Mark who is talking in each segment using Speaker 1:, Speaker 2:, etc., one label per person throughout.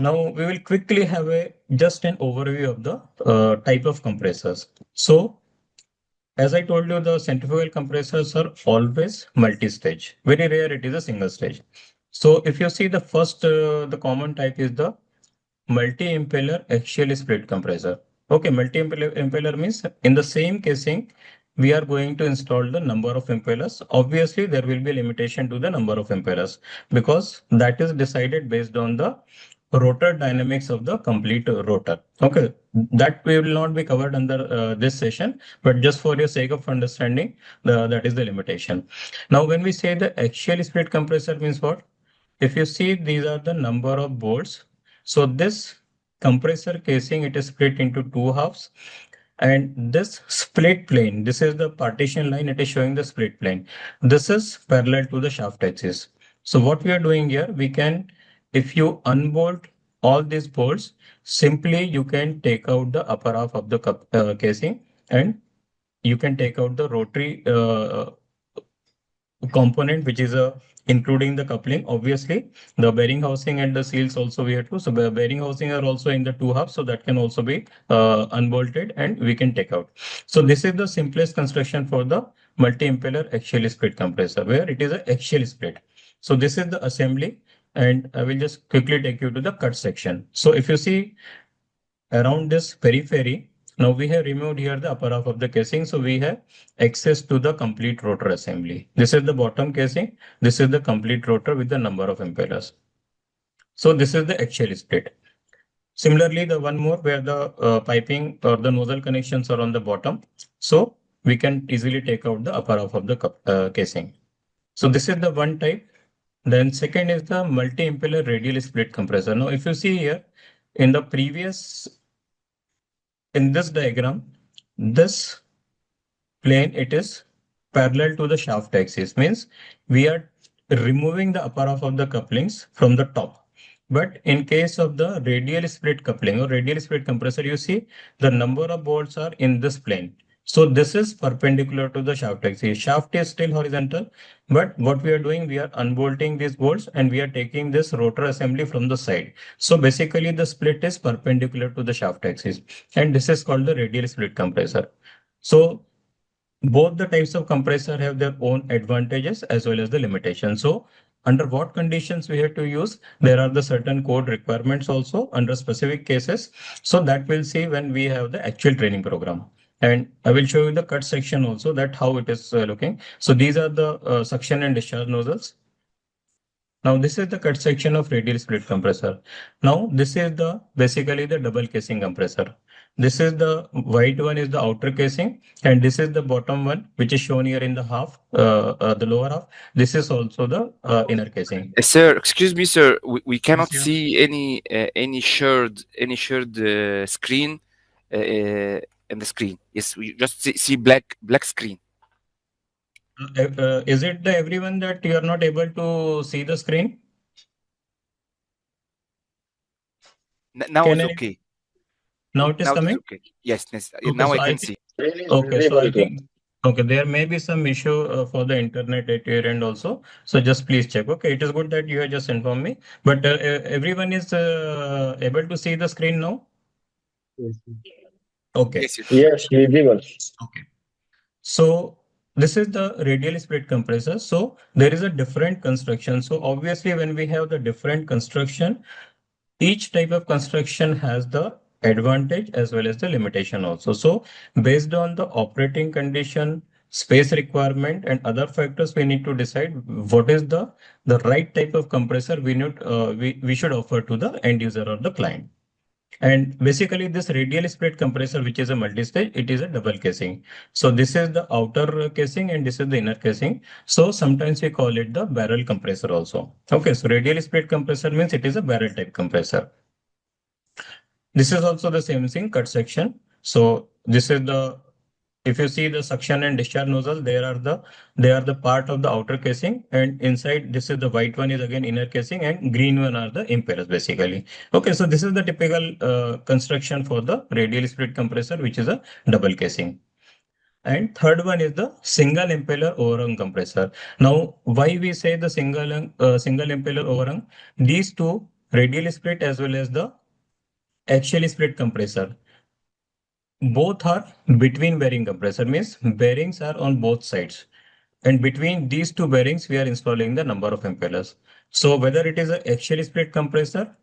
Speaker 1: Now we will quickly have a just an overview of the type of compressors. So as I told you, the centrifugal compressors are always multi-stage. Very rare it is a single stage. So if you see the first, the common type is the multi-impeller axial split compressor. Okay, multi-impeller means in the same casing, we are going to install the number of impellers. Obviously, there will be a limitation to the number of impellers because that is decided based on the rotor dynamics of the complete rotor. Okay, that we will not be covered under this session, but just for your sake of understanding, that is the limitation. Now, when we say the axial split compressor means what? If you see, these are the number of bolts. So this compressor casing, it is split into two halves. And this split plane, this is the partition line, it is showing the split plane. This is parallel to the shaft axis. So what we are doing here, we can, if you unbolt all these bolts, simply you can take out the upper half of the casing and you can take out the rotary component, which is a including the coupling. Obviously, the bearing housing and the seals also we have to. So the bearing housing are also in the two halves, so that can also be unbolted and we can take out. So this is the simplest construction for the multi-impeller axial split compressor, where it is a axial split. So this is the assembly, and I will just quickly take you to the cut section. So if you see around this periphery, now we have removed here the upper half of the casing, so we have access to the complete rotor assembly. This is the bottom casing. This is the complete rotor with the number of impellers. So this is the axial split. Similarly, the one more where the piping or the nozzle connections are on the bottom. So we can easily take out the upper half of the casing. So this is the one type. Then second is the multi-impeller radial split compressor. Now, if you see here in the previous, in this diagram, this plane, it is parallel to the shaft axis, means we are removing the upper half of the couplings from the top. But in case of the radial split coupling or radial split compressor, you see the number of bolts are in this plane. So this is perpendicular to the shaft axis. Shaft is still horizontal, but what we are doing, we are unbolting these bolts and we are taking this rotor assembly from the side. So basically the split is perpendicular to the shaft axis, and this is called the radial split compressor. So both the types of compressor have their own advantages as well as the limitations. So under what conditions we have to use, there are the certain code requirements also under specific cases. So that we'll see when we have the actual training program. And I will show you the cut section also, that how it is looking. So these are the suction and discharge nozzles. Now this is the cut section of radial split compressor. Now this is the basically the double casing compressor. This is the white one is the outer casing, and this is the bottom one, which is shown here in the half, the lower half. This is also the inner casing.
Speaker 2: Sir, excuse me, sir. We
Speaker 1: Yes,
Speaker 2: cannot
Speaker 1: yeah.
Speaker 2: see any shared screen in the screen. Yes, we just see black screen.
Speaker 1: Is it the everyone that you are not able to see the screen?
Speaker 2: Now
Speaker 1: Can
Speaker 2: it's
Speaker 1: I?
Speaker 2: okay.
Speaker 1: Now it is
Speaker 2: Now it is
Speaker 1: coming.
Speaker 2: okay. Yes, yes.
Speaker 1: Okay,
Speaker 2: Now
Speaker 1: so
Speaker 2: I
Speaker 1: I
Speaker 2: can
Speaker 1: think.
Speaker 2: see.
Speaker 1: Okay, so I think. Okay, there may be some issue for the internet at your end also. So just please check. Okay, it is good that you have just informed me. But everyone is able to see the screen now. Okay.
Speaker 2: Yes, yes.
Speaker 3: Yes, visible.
Speaker 1: Okay. So this is the radial split compressor. So there is a different construction. So obviously, when we have the different construction, each type of construction has the advantage as well as the limitation also. So based on the operating condition, space requirement, and other factors, we need to decide what is the right type of compressor we should offer to the end user or the client. And basically, this radial split compressor, which is a multi-stage, it is a double casing. So this is the outer casing and this is the inner casing. So sometimes we call it the barrel compressor also. Okay, so radial split compressor means it is a barrel type compressor. This is also the same thing, cut section. So this is the, if you see the suction and discharge nozzle, they are the part of the outer casing, and inside this is the white one is again inner casing, and green one are the impellers basically. Okay, so this is the typical construction for the radial split compressor, which is a double casing. And third one is the single impeller overhung compressor. Now, why we say the single impeller overhung? These two radial split as well as the axial split compressor. Both are between bearing compressor, means bearings are on both sides. And between these two bearings, we are installing the number of impellers. So whether it is a axial split compressor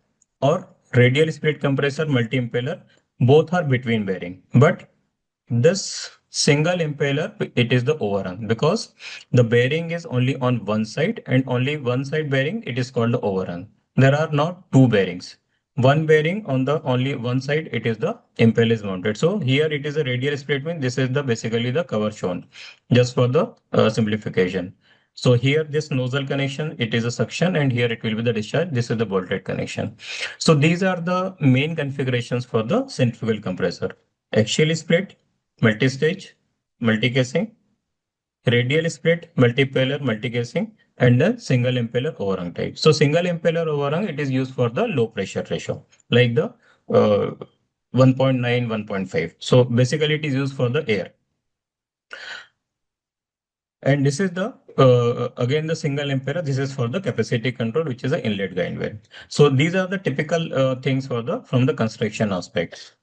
Speaker 1: or radial split compressor multi-impeller, both are between bearing. But this single impeller, it is the overhang because the bearing is only on one side and only one side bearing, it is called the overhang. There are not two bearings. One bearing on the only one side, it is the impeller is mounted. So here it is a radial split mean this is the basically the cover shown just for the simplification. So here this nozzle connection, it is a suction and here it will be the discharge. This is the bolted connection. So these are the main configurations for the centrifugal compressor. Axial split, multi-stage, multi-casing, radial split, multi-impeller, multi-casing, and the single impeller overhang type. So single impeller overhang, it is used for the low pressure ratio, like the 1.9, 1.5. So basically it is used for the air. And this is the again the single impeller. This is for the capacity control, which is the inlet guide wire. So these are the typical things for the from the construction aspect.